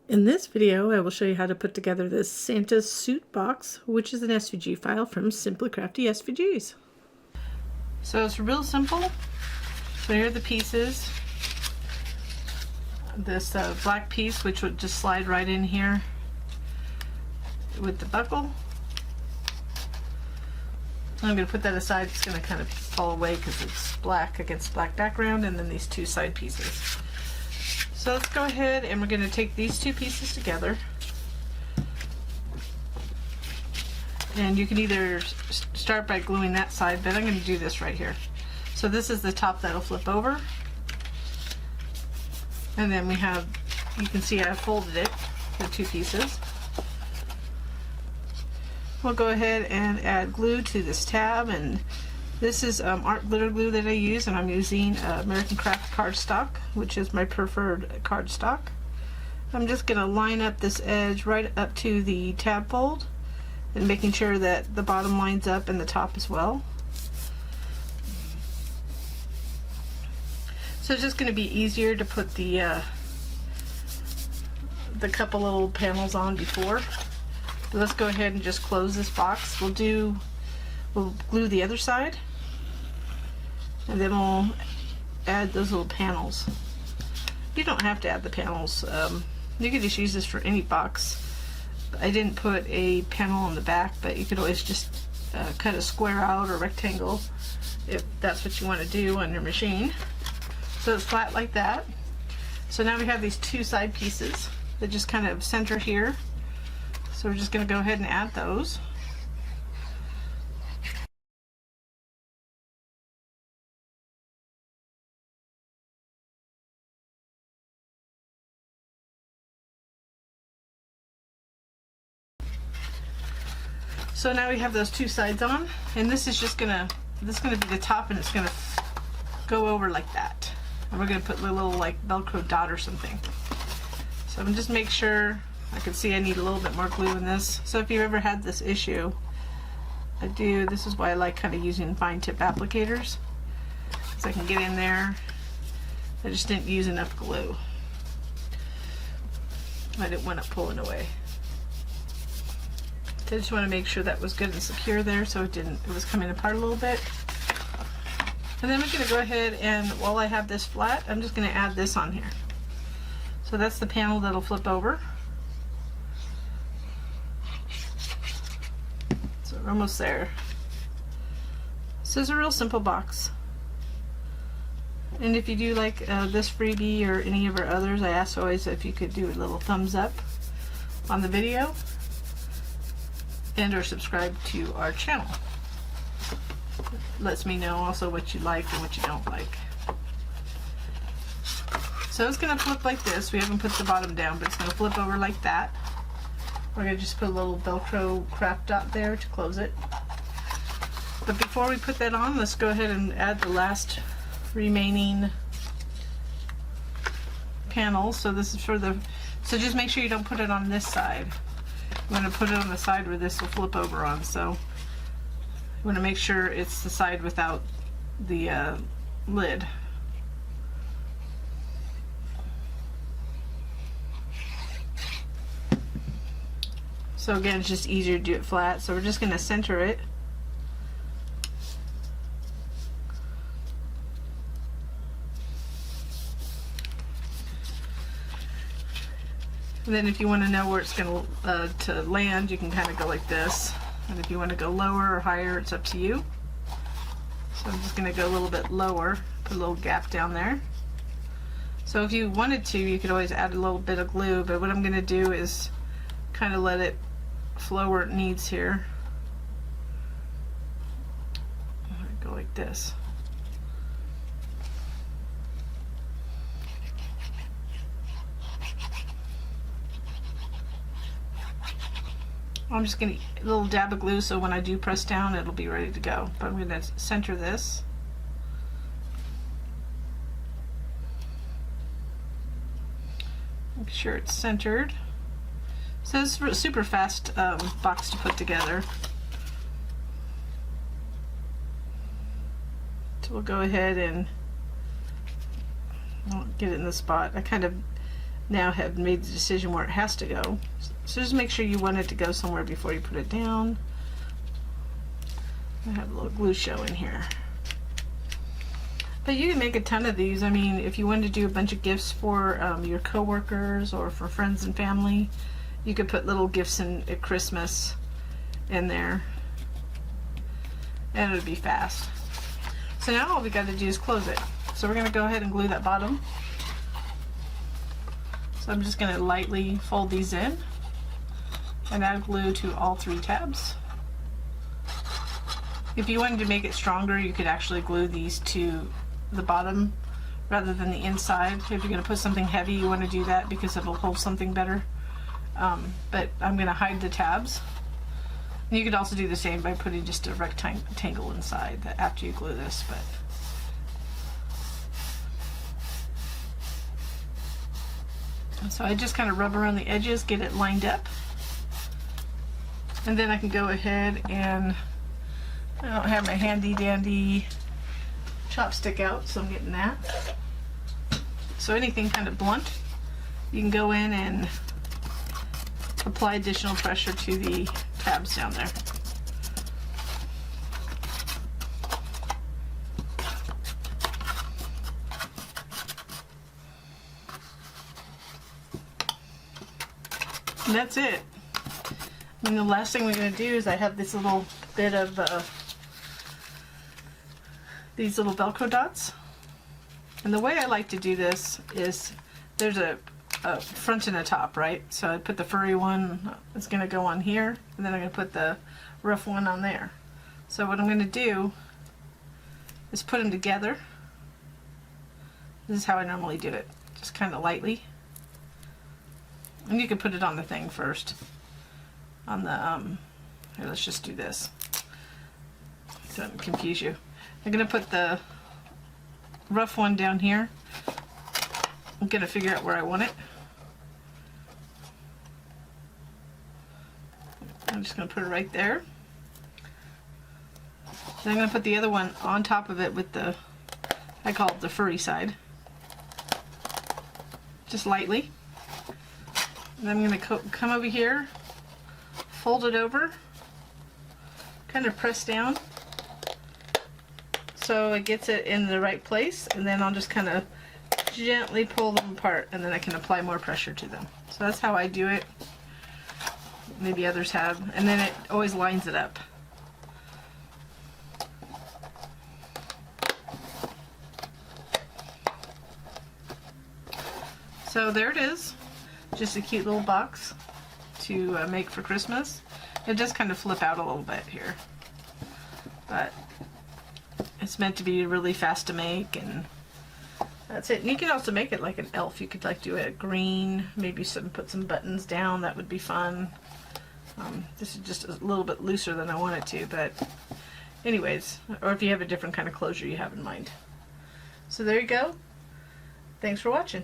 In this video, I will show you how to put together this Santa's suit box, which is an SVG file from Simply Crafty SVGs. So it's real simple. So here are the pieces. This black piece, which would just slide right in here with the buckle. I'm going to put that aside. It's going to kind of fall away because it's black against black background, and then these two side pieces. So let's go ahead and we're going to take these two pieces together. And you can either start by gluing that side, but I'm going to do this right here. So this is the top that'll flip over. And then we have, you can see I folded it, the two pieces. We'll go ahead and add glue to this tab, and this is art glitter glue that I use, and I'm using American Craft cardstock, which is my preferred cardstock. I'm just going to line up this edge right up to the tab fold, and making sure that the bottom lines up and the top as well. So it's just going to be easier to put the couple little panels on before. But let's go ahead and just close this box. We'll glue the other side, and then we'll add those little panels. You don't have to add the panels. You could just use this for any box. I didn't put a panel on the back, but you could always just cut a square out or rectangle if that's what you want to do on your machine. So it's flat like that. So now we have these two side pieces that just kind of center here. So we're just going to go ahead and add those. So now we have those two sides on, and this is just gonna be the top, and it's gonna go over like that. And we're gonna put a little like Velcro dot or something. So I'm just make sure. I can see I need a little bit more glue in this. So if you've ever had this issue, this is why I like kind of using fine tip applicators, so I can get in there. I just didn't use enough glue. I didn't want it pulling away. I just want to make sure that was good and secure there, so it was coming apart a little bit. And then we're going to go ahead, and while I have this flat, I'm just going to add this on here. So that's the panel that'll flip over. So we're almost there. This is a real simple box. And if you do like this freebie or any of our others, I ask always if you could do a little thumbs up on the video, and or subscribe to our channel. Lets me know also what you like and what you don't like. So it's going to flip like this. We haven't put the bottom down, but it's going to flip over like that. We're going to just put a little Velcro craft dot there to close it. But before we put that on, let's go ahead and add the last remaining panel. So this is so just make sure you don't put it on this side. I'm going to put it on the side where this will flip over on. So I'm going to make sure it's the side without the lid. So again, it's just easier to do it flat. So we're just going to center it. And then if you want to know where it's going to land, you can kind of go like this. And if you want to go lower or higher, it's up to you. So I'm just going to go a little bit lower, put a little gap down there. So if you wanted to, you could always add a little bit of glue, but what I'm going to do is kind of let it flow where it needs here. Go like this. I'm just going to a little dab of glue so when I do press down, it'll be ready to go. But I'm going to center this. Make sure it's centered. So it's a super fast box to put together. So we'll go ahead and get it in the spot. I kind of now have made the decision where it has to go. So just make sure you want it to go somewhere before you put it down. I have a little glue show in here. But you can make a ton of these. I mean, if you wanted to do a bunch of gifts for your coworkers or for friends and family, you could put little gifts at Christmas in there, and it would be fast. So now all we got to do is close it. So we're going to go ahead and glue that bottom. So I'm just going to lightly fold these in and add glue to all 3 tabs. If you wanted to make it stronger, you could actually glue these to the bottom rather than the inside. If you're going to put something heavy, you want to do that because it'll hold something better. But I'm going to hide the tabs. And you could also do the same by putting just a rectangle inside after you glue this. So I just kind of rub around the edges, get it lined up. And then I can go ahead and, I don't have my handy dandy chopstick out, so I'm getting that. So anything kind of blunt, you can go in and apply additional pressure to the tabs down there. And that's it. And the last thing we're going to do is I have this little bit of these little Velcro dots. And the way I like to do this is there's a front and a top, right? So I put the furry one, it's going to go on here, and then I'm going to put the rough one on there. So what I'm going to do is put them together. This is how I normally do it, just kind of lightly. And you can put it on the thing first. On the, here, let's just do this. Don't confuse you. I'm going to put the rough one down here. I'm going to figure out where I want it. I'm just going to put it right there. Then I'm going to put the other one on top of it with the, I call it the furry side. Just lightly. And I'm going to come over here, fold it over, kind of press down so it gets it in the right place, and then I'll just kind of gently pull them apart, and then I can apply more pressure to them. So that's how I do it. Maybe others have, and then it always lines it up. So there it is. Just a cute little box to make for Christmas. It does kind of flip out a little bit here, but it's meant to be really fast to make, and that's it. And you can also make it like an elf. You could like do it green, maybe put some buttons down. That would be fun. This is just a little bit looser than I want it to, but anyways, or if you have a different kind of closure you have in mind. So there you go. Thanks for watching.